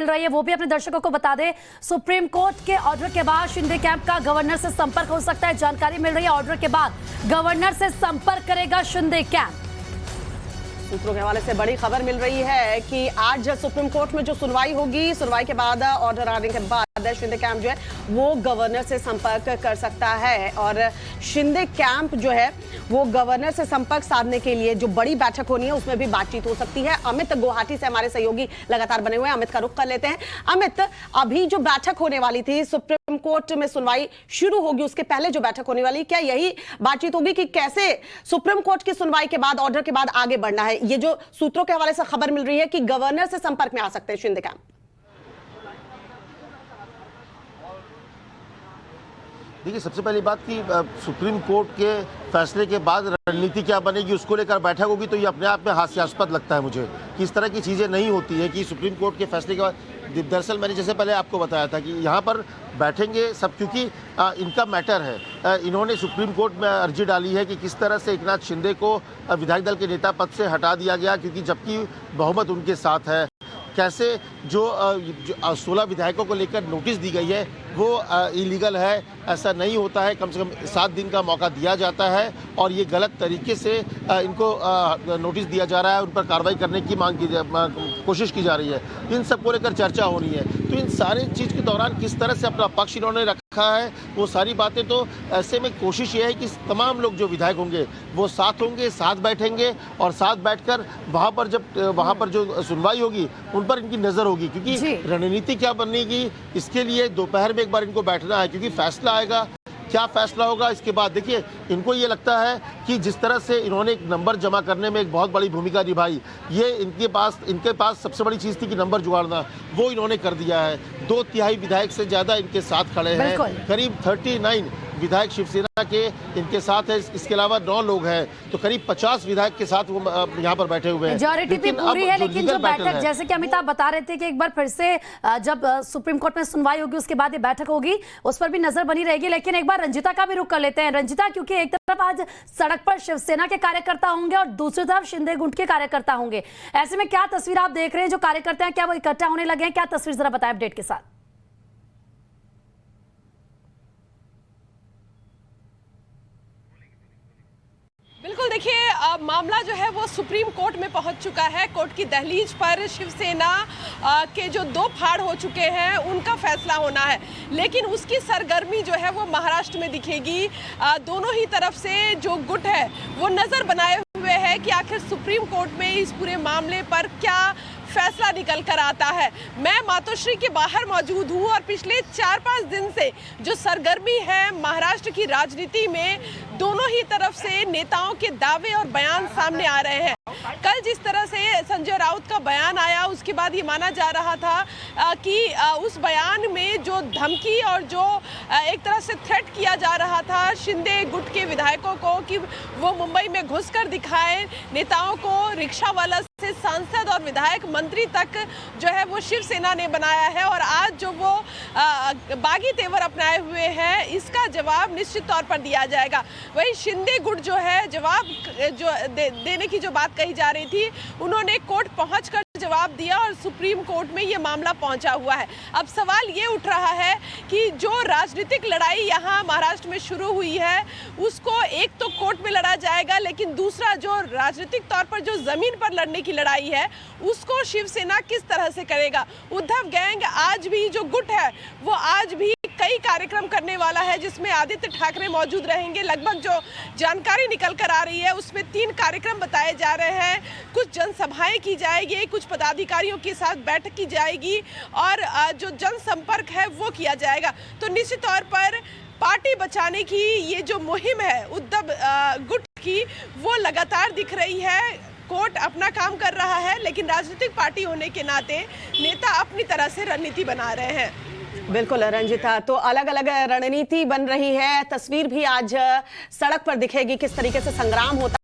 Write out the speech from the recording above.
मिल रही है वो भी अपने दर्शकों को बता दें। सुप्रीम कोर्ट के ऑर्डर के बाद शिंदे कैंप का गवर्नर से संपर्क हो सकता है। जानकारी मिल रही है ऑर्डर के बाद गवर्नर से संपर्क करेगा शिंदे कैंप। सूत्रों के हवाले से बड़ी खबर मिल रही है कि आज सुप्रीम कोर्ट में जो सुनवाई होगी, सुनवाई के बाद ऑर्डर आने के बाद शिंदे कैंप जो है वो गवर्नर से संपर्क कर सकता है। और शिंदे कैंप जो है वो गवर्नर से संपर्क साधने के लिए जो बड़ी बैठक होनी है उसमें भी बातचीत हो सकती है। अमित गुवाहाटी से हमारे सहयोगी लगातार बने हुए हैं, अमित का रुख कर लेते हैं। अमित, अभी जो बैठक होने वाली थी, सुप्रीम कोर्ट में सुनवाई शुरू होगी उसके पहले जो बैठक होने वाली, क्या यही बातचीत होगी कि कैसे सुप्रीम कोर्ट की सुनवाई के बाद, ऑर्डर के बाद आगे बढ़ना है? ये जो सूत्रों के हवाले से खबर मिल रही है कि गवर्नर से संपर्क में आ सकते हैं शिंदे कैंप। देखिए, सबसे पहली बात कि सुप्रीम कोर्ट के फैसले के बाद रणनीति क्या बनेगी उसको लेकर बैठक होगी, तो ये अपने आप में हास्यास्पद लगता है मुझे कि इस तरह की चीज़ें नहीं होती है कि सुप्रीम कोर्ट के फैसले के बाद। दरअसल मैंने जैसे पहले आपको बताया था कि यहाँ पर बैठेंगे सब, क्योंकि इनका मैटर है। इन्होंने सुप्रीम कोर्ट में अर्जी डाली है कि किस तरह से एकनाथ शिंदे को विधायक दल के नेता पद से हटा दिया गया, क्योंकि जबकि बहुमत उनके साथ है। कैसे जो 16 विधायकों को लेकर नोटिस दी गई है वो इलीगल है, ऐसा नहीं होता है। कम से कम 7 दिन का मौका दिया जाता है और ये गलत तरीके से इनको नोटिस दिया जा रहा है, उन पर कार्रवाई करने की कोशिश की जा रही है। इन सब को लेकर चर्चा होनी है, तो इन सारी चीज़ के दौरान किस तरह से अपना पक्ष इन्होंने रखा है वो सारी बातें, तो ऐसे में कोशिश ये है कि तमाम लोग जो विधायक होंगे वो साथ होंगे, साथ बैठेंगे और साथ बैठकर वहाँ पर जो सुनवाई होगी उन पर इनकी नज़र होगी, क्योंकि रणनीति क्या बनेगी इसके लिए दोपहर में एक बार इनको बैठना है, क्योंकि फैसला आएगा। क्या फैसला होगा इसके बाद देखिए, इनको ये लगता है कि जिस तरह से इन्होंने एक नंबर जमा करने में एक बहुत बड़ी भूमिका निभाई, ये इनके पास सबसे बड़ी चीज़ थी कि नंबर जुगाड़ना, वो इन्होंने कर दिया है। 2/3 विधायक से ज़्यादा इनके साथ खड़े हैं, करीब 39 विधायक शिवसेना के इनके साथ है। इसके अलावा 9 लोग हैं, तो करीब 50 विधायक के साथ वो यहाँ पर बैठे हुए हैं। मेजॉरिटी भी पूरी है, लेकिन जो बैठक, जैसे कि अमिताभ बता रहे थे कि एक बार फिर से जब सुप्रीम कोर्ट में सुनवाई होगी उसके बाद ये बैठक होगी, उस पर भी नजर बनी रहेगी। लेकिन एक बार रंजिता का भी रुख कर लेते हैं। रंजिता, क्योंकि एक तरफ आज सड़क पर शिवसेना के कार्यकर्ता होंगे और दूसरी तरफ शिंदे गुट के कार्यकर्ता होंगे, ऐसे में क्या तस्वीर आप देख रहे हैं? जो कार्यकर्ता हैं क्या वो इकट्ठा होने लगे हैं? क्या तस्वीर जरा बताएं अपडेट के साथ। बिल्कुल, देखिए मामला जो है वो सुप्रीम कोर्ट में पहुंच चुका है। कोर्ट की दहलीज पर शिवसेना के जो 2 फाड़ हो चुके हैं उनका फैसला होना है, लेकिन उसकी सरगर्मी जो है वो महाराष्ट्र में दिखेगी। दोनों ही तरफ से जो गुट है वो नज़र बनाए हुए है कि आखिर सुप्रीम कोर्ट में इस पूरे मामले पर क्या फैसला निकल कर आता है। मैं मातोश्री के बाहर मौजूद हूँ और पिछले 4-5 दिन से जो सरगर्मी है महाराष्ट्र की राजनीति में, दोनों ही तरफ से नेताओं के दावे और बयान सामने आ रहे हैं। कल जिस तरह से संजय राउत का बयान आया उसके बाद ये माना जा रहा था कि उस बयान में जो धमकी और जो एक तरह से थ्रेट किया जा रहा था शिंदे गुट के विधायकों को कि वो मुंबई में घुसकर दिखाएं, नेताओं को रिक्शा वाला से सांसद और विधायक मंत्री तक जो है वो शिवसेना ने बनाया है। और आज जो वो बागी तेवर अपनाए हुए हैं इसका जवाब निश्चित तौर पर दिया जाएगा। वही शिंदे गुट जो है जवाब जो देने की जो बात कही जा रही थी, उन्होंने कोर्ट पहुंचकर जवाब दिया और सुप्रीम कोर्ट में ये मामला पहुंचा हुआ है। अब सवाल ये उठ रहा है कि जो राजनीतिक लड़ाई यहाँ महाराष्ट्र में शुरू हुई है उसको एक तो कोर्ट में लड़ा जाएगा, लेकिन दूसरा जो राजनीतिक तौर पर जो जमीन पर लड़ने की लड़ाई है उसको शिवसेना किस तरह से करेगा। उद्धव गैंग आज भी, जो गुट है वो आज भी कई कार्यक्रम करने वाला है जिसमें आदित्य ठाकरे मौजूद रहेंगे। लगभग जो जानकारी निकल कर आ रही है उसमें 3 कार्यक्रम बताए जा रहे हैं। कुछ जनसभाएं की जाएगी, कुछ पदाधिकारियों के साथ बैठक की जाएगी और जो जनसंपर्क है वो किया जाएगा। तो निश्चित तौर पर पार्टी बचाने की ये जो मुहिम है उद्धव गुट की, वो लगातार दिख रही है। कोर्ट अपना काम कर रहा है, लेकिन राजनीतिक पार्टी होने के नाते नेता अपनी तरह से रणनीति बना रहे हैं। बिल्कुल रंजिता, तो अलग अलग रणनीति बन रही है। तस्वीर भी आज सड़क पर दिखेगी, किस तरीके से संग्राम होता